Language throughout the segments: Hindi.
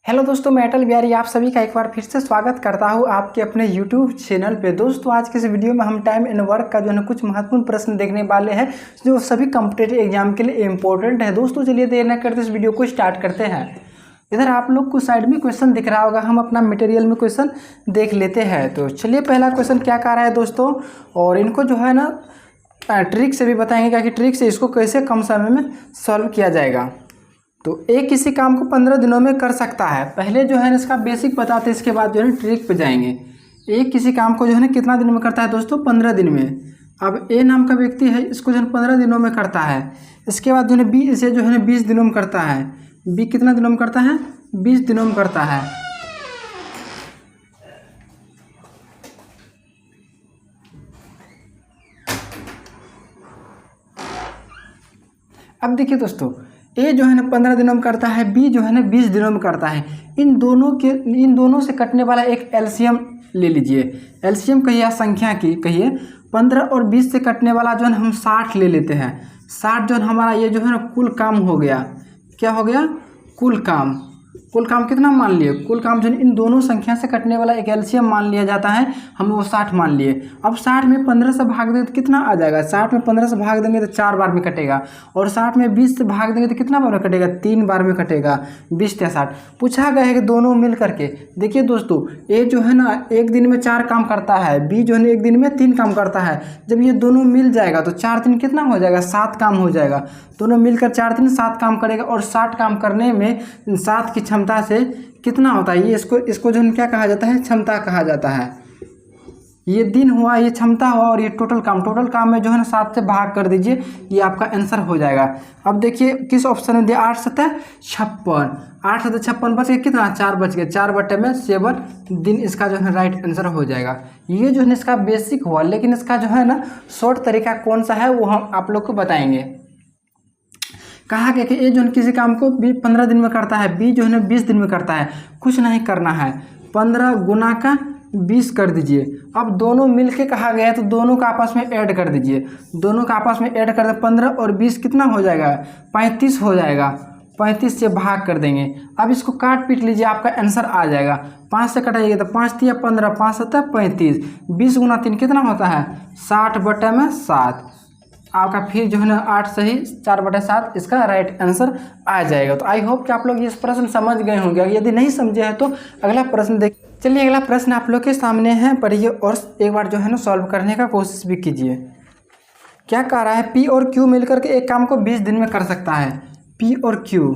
हेलो दोस्तों, मैं अटल बिहारी आप सभी का एक बार फिर से स्वागत करता हूं आपके अपने यूट्यूब चैनल पे। दोस्तों, आज के इस वीडियो में हम टाइम एंड वर्क का जो है कुछ महत्वपूर्ण प्रश्न देखने वाले हैं जो सभी कॉम्पिटिटिव एग्जाम के लिए इंपॉर्टेंट है। दोस्तों, चलिए देर न करते इस वीडियो को स्टार्ट करते हैं। इधर आप लोग को साइड में क्वेश्चन दिख रहा होगा, हम अपना मटेरियल में क्वेश्चन देख लेते हैं। तो चलिए, पहला क्वेश्चन क्या कह रहा है दोस्तों, और इनको जो है ना ट्रिक से भी बताएंगे कि ट्रिक से इसको कैसे कम समय में सॉल्व किया जाएगा। तो एक किसी काम को 15 दिनों में कर सकता है। पहले जो है ना इसका बेसिक बताते हैं, इसके बाद जो है ट्रिक पे जाएंगे। एक किसी काम को जो है ना कितना दिन में करता है दोस्तों, 15 दिन में। अब ए नाम का व्यक्ति है, इसको जो है 15 दिनों में करता है। इसके बाद जो है बी इसे जो है ना 20 दिनों में करता है। बी कितना दिनों में करता है, 20 दिनों में करता है। अब देखिए दोस्तों, ए जो है ना 15 दिनों में करता है, बी जो है ना 20 दिनों में करता है। इन दोनों से कटने वाला एक एलसीएम ले लीजिए। एलसीएम कहिए या संख्या की कहिए। 15 और 20 से कटने वाला जो है हम 60 ले लेते हैं। 60 जो है हमारा ये जो है ना कुल काम हो गया। क्या हो गया, कुल काम। कुल काम कितना मान लिए, कुल काम जो इन दोनों संख्या से कटने वाला एक एलसीएम मान लिया जाता है, हम वो 60 मान लिए। अब 60 में 15 से भाग देंगे तो कितना आ जाएगा, 60 में 15 से भाग देंगे तो 4 बार में कटेगा। और 60 में 20 से भाग देंगे तो कितना बार में कटेगा, 3 बार में कटेगा। 20 या 60 पूछा गया है कि दोनों मिल करके। देखिए दोस्तों, ए जो है ना एक दिन में 4 काम करता है, बी जो है ना एक दिन में 3 काम करता है। जब ये दोनों मिल जाएगा तो 4 दिन कितना हो जाएगा, 7 काम हो जाएगा। दोनों मिलकर 4 दिन 7 काम करेगा। और 60 काम करने में 7 की क्षमता से कितना होता है, ये इसको जो है क्या कहा जाता है, क्षमता कहा जाता है। ये दिन हुआ, ये क्षमता हुआ, और ये टोटल काम में जो है ना 7 से भाग कर दीजिए, ये आपका आंसर हो जाएगा। अब देखिए किस ऑप्शन में दिया, 8 7 56। 8 7 56 बच गए, कितना 4 बच गए। 4 बटे में 7 दिन इसका जो है राइट आंसर हो जाएगा। ये जो है इसका बेसिक हुआ, लेकिन इसका जो है ना शॉर्ट तरीका कौन सा है वो हम आप लोग को बताएंगे। कहा गया कि ए जो है किसी काम को 15 दिन में करता है, बी जो है ना 20 दिन में करता है। कुछ नहीं करना है, 15 गुना का 20 कर दीजिए। अब दोनों मिल के कहा गया है तो दोनों का आपस में ऐड कर दीजिए। दोनों का आपस में ऐड कर दे, 15 और 20 कितना हो जाएगा, 35 हो जाएगा। 35 से भाग कर देंगे। अब इसको काट पीट लीजिए, आपका आंसर आ जाएगा। 5 से कटाइए तो 5 तिया 15, 5 7 35। 20 गुना 3 कितना होता है, 60 बटे में 7। आपका फिर जो है ना 8 सही 4 बटे 7 इसका राइट आंसर आ जाएगा। तो आई होप कि आप लोग इस प्रश्न समझ गए होंगे। यदि नहीं समझे हैं तो अगला प्रश्न देख। चलिए, अगला प्रश्न आप लोग के सामने है, पढ़िए और एक बार जो है ना सॉल्व करने का कोशिश भी कीजिए। क्या कह रहा है, पी और क्यू मिलकर के एक काम को 20 दिन में कर सकता है। पी और क्यू,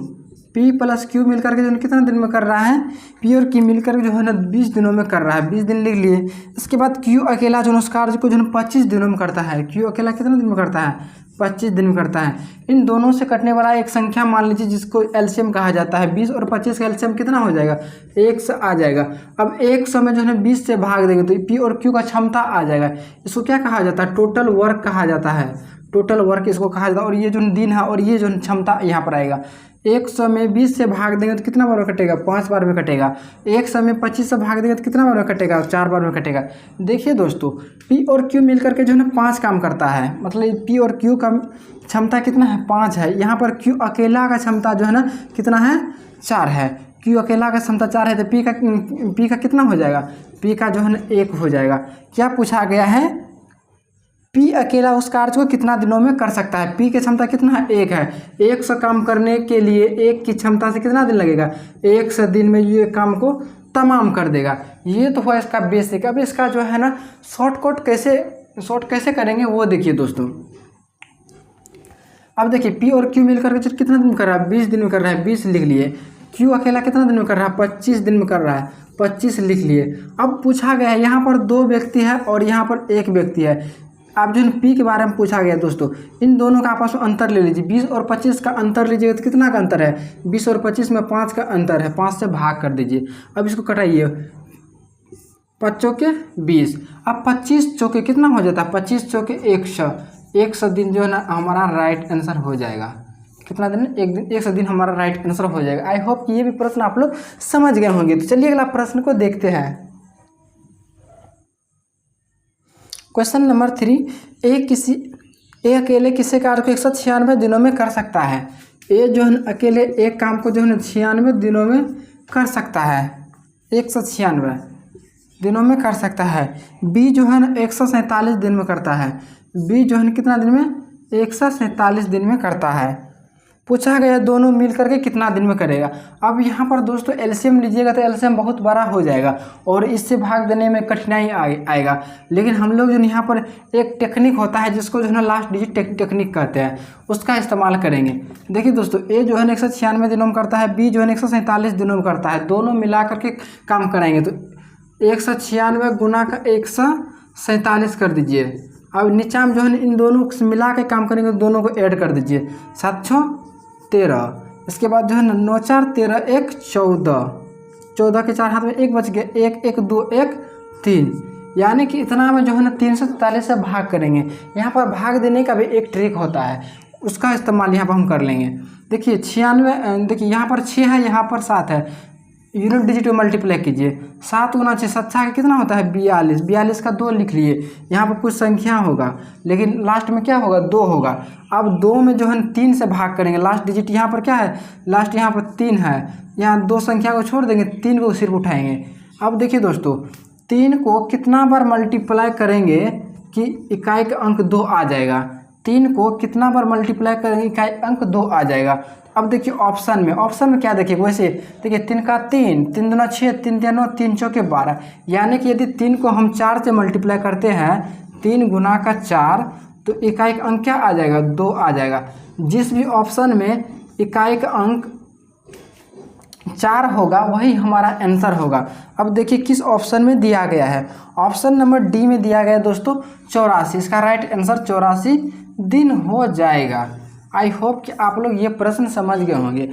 पी प्लस क्यू मिलकर के जो है कितना दिन में कर रहा है, पी और क्यू मिलकर जो है ना 20 दिनों में कर रहा है। 20 दिन लिख लिए। इसके बाद क्यू अकेला जो उस कार्य को जो है 25 दिनों में करता है। क्यू अकेला कितना दिन में करता है, 25 दिन में करता है। इन दोनों से कटने वाला एक संख्या मान लीजिए जिसको एलसीएम कहा जाता है। 20 और 25 का एलसीएम कितना हो जाएगा, 100 आ जाएगा। अब 100 में जो है 20 से भाग देंगे तो पी और क्यू का क्षमता आ जाएगा। इसको क्या कहा जाता है, टोटल वर्क कहा जाता है। टोटल वर्क इसको कहा जाता है। और ये जो दिन है और ये जो क्षमता यहाँ पर आएगा। 100 में 20 से भाग देंगे तो कितना बार में कटेगा, 5 बार में कटेगा। 100 में 25 से भाग देंगे तो कितना बार में कटेगा, 4 बार में कटेगा। देखिए दोस्तों, पी और क्यू मिलकर के जो है ना 5 काम करता है। मतलब पी और क्यू का क्षमता कितना है, 5 है। यहाँ पर क्यू अकेला का क्षमता जो है ना कितना है, 4 है। क्यू अकेला का क्षमता 4 है तो पी का कितना हो जाएगा, पी का जो है ना 1 हो जाएगा। क्या पूछा गया है, पी अकेला उस कार्य को कितना दिनों में कर सकता है। पी की क्षमता कितना है, 1 है। 100 काम करने के लिए 1 की क्षमता से कितना दिन लगेगा, 100 दिन में ये काम को तमाम कर देगा। ये तो हुआ इसका बेसिक। अब इसका जो है ना शॉर्ट कैसे करेंगे वो देखिए दोस्तों। अब देखिए, पी और क्यू मिलकर के कितना दिन में कर रहा है, 20 दिन में कर रहा है, 20 लिख लिए। क्यू अकेला कितना दिन में कर रहा है, 25 दिन में कर रहा है, 25 लिख लिए। अब पूछा गया है यहाँ पर 2 व्यक्ति है और यहाँ पर 1 व्यक्ति है। अब जो है पी के बारे में पूछा गया दोस्तों, इन दोनों का आपस में अंतर ले लीजिए। 20 और 25 का अंतर लीजिएगा तो कितना का अंतर है, 20 और 25 में 5 का अंतर है। 5 से भाग कर दीजिए। अब इसको कटाइए, 5 चौके 20। अब 25 चौके कितना हो जाता है, 25 चौके 100। 100 दिन जो है ना हमारा राइट आंसर हो जाएगा। कितना दिन, एक दिन, 100 दिन हमारा राइट आंसर हो जाएगा। आई होप कि ये भी प्रश्न आप लोग समझ गए होंगे। तो चलिए अगला प्रश्न को देखते हैं। क्वेश्चन नंबर 3, ए अकेले किसी कार्य को 196 दिनों में कर सकता है। ए जो है अकेले एक काम को जो है 96 दिनों में कर सकता है 196 दिनों में कर सकता है। बी जो है ना 147 दिन में करता है। बी जो है ना कितना दिन में 147 दिन में करता है। पूछा गया दोनों मिल करके कितना दिन में करेगा। अब यहाँ पर दोस्तों एलसीएम लीजिएगा तो एलसीएम बहुत बड़ा हो जाएगा और इससे भाग देने में कठिनाई आएगा। लेकिन हम लोग जो यहाँ पर एक टेक्निक होता है जिसको जो है ना लास्ट डिजिट टेक्निक कहते हैं, उसका इस्तेमाल करेंगे। देखिए दोस्तों ए जो है ना 196 दिनों में करता है, बी जो है ना 147 दिनों में करता है। दोनों मिला करके काम कराएंगे तो 196 गुना का 147 कर दीजिए। अब नीचा में जो है इन दोनों को मिला के काम करेंगे तो दोनों को ऐड कर दीजिए। 7 6 13। इसके बाद जो है ना 9 4 13 1 14। 14 के 4 हाथ में 1 बच गया, 1 1 2 1 3। यानी कि इतना में जो है ना 343 से भाग करेंगे। यहाँ पर भाग देने का भी एक ट्रिक होता है, उसका इस्तेमाल यहाँ पर हम कर लेंगे। देखिए 96, देखिए यहाँ पर 6 है, यहाँ पर 7 है। यूनिट डिजिट में मल्टीप्लाई कीजिए। 7 गुना 6 7 का कितना होता है 42। 42 का 2 लिख लिए। यहाँ पर कुछ संख्या होगा लेकिन लास्ट में क्या होगा 2 होगा। अब 2 में जो है 3 से भाग करेंगे। लास्ट डिजिट यहाँ पर क्या है, लास्ट यहाँ पर 3 है। यहाँ 2 संख्या को छोड़ देंगे, 3 को सिर्फ उठाएंगे। अब देखिए दोस्तों 3 को कितना बार मल्टीप्लाई करेंगे कि इकाई का अंक 2 आ जाएगा। 3 को कितना बार मल्टीप्लाई करेंगे इकाई अंक 2 आ जाएगा। अब देखिए ऑप्शन में क्या देखिए, वैसे देखिए 3 का 3, 3 दूना 6, 3 3 9, 3 चौके 12। यानी कि यदि 3 को हम 4 से मल्टीप्लाई करते हैं, 3 गुना का 4, तो इकाई का अंक क्या आ जाएगा 2 आ जाएगा। जिस भी ऑप्शन में इकाई का अंक 4 होगा वही हमारा आंसर होगा। अब देखिए किस ऑप्शन में दिया गया है। ऑप्शन नंबर डी में दिया गया है दोस्तों 84। इसका राइट आंसर 84 दिन हो जाएगा। आई होप कि आप लोग ये प्रश्न समझ गए होंगे।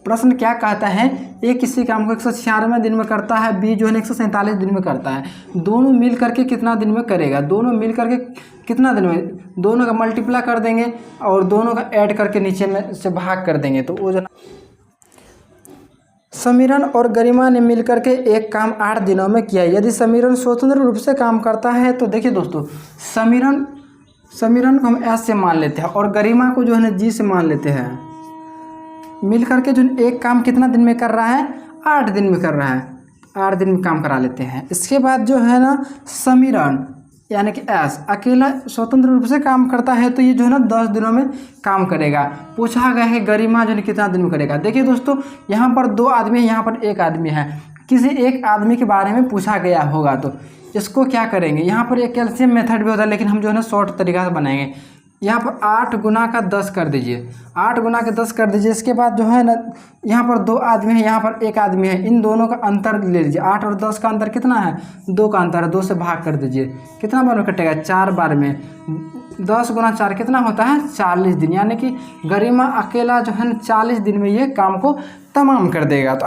प्रश्न क्या कहता है, ए किसी काम को 196 दिन में करता है, बी जो है 147 दिन में करता है। दोनों मिल करके कितना दिन में करेगा। दोनों मिल करके कितना दिन में, दोनों का मल्टीप्लाई कर देंगे और दोनों का ऐड करके नीचे में से भाग कर देंगे। तो वो जो समीरन और गरिमा ने मिलकर के एक काम 8 दिनों में किया। यदि समीरन स्वतंत्र रूप से काम करता है तो देखिए दोस्तों समीरन को हम एस से मान लेते हैं और गरिमा को जो है ना जी से मान लेते हैं। मिल करके जो एक काम कितना दिन में कर रहा है 8 दिन में कर रहा है। 8 दिन में काम करा लेते हैं। इसके बाद जो है ना समीरन यानी कि एस अकेला स्वतंत्र रूप से काम करता है तो ये जो है ना 10 दिनों में काम करेगा। पूछा गया है गरिमा जो है कितना दिन में करेगा। देखिए दोस्तों यहाँ पर 2 आदमी है, यहाँ पर 1 आदमी है। किसी एक आदमी के बारे में पूछा गया होगा तो इसको क्या करेंगे, यहाँ पर एक कैल्शियम मेथड भी होता है लेकिन हम जो है ना शॉर्ट तरीका से बनाएंगे। यहाँ पर 8 गुना का 10 कर दीजिए। 8 गुना के 10 कर दीजिए। इसके बाद जो है ना यहाँ पर 2 आदमी है, यहाँ पर 1 आदमी है। इन दोनों का अंतर ले लीजिए। 8 और 10 का अंतर कितना है 2 का अंतर है। 2 से भाग कर दीजिए। कितना बार में कटेगा 4 बार में। 10 गुना 4 कितना होता है 40 दिन। यानी कि गरिमा अकेला जो है ना 40 दिन में ये काम को तमाम कर देगा। तो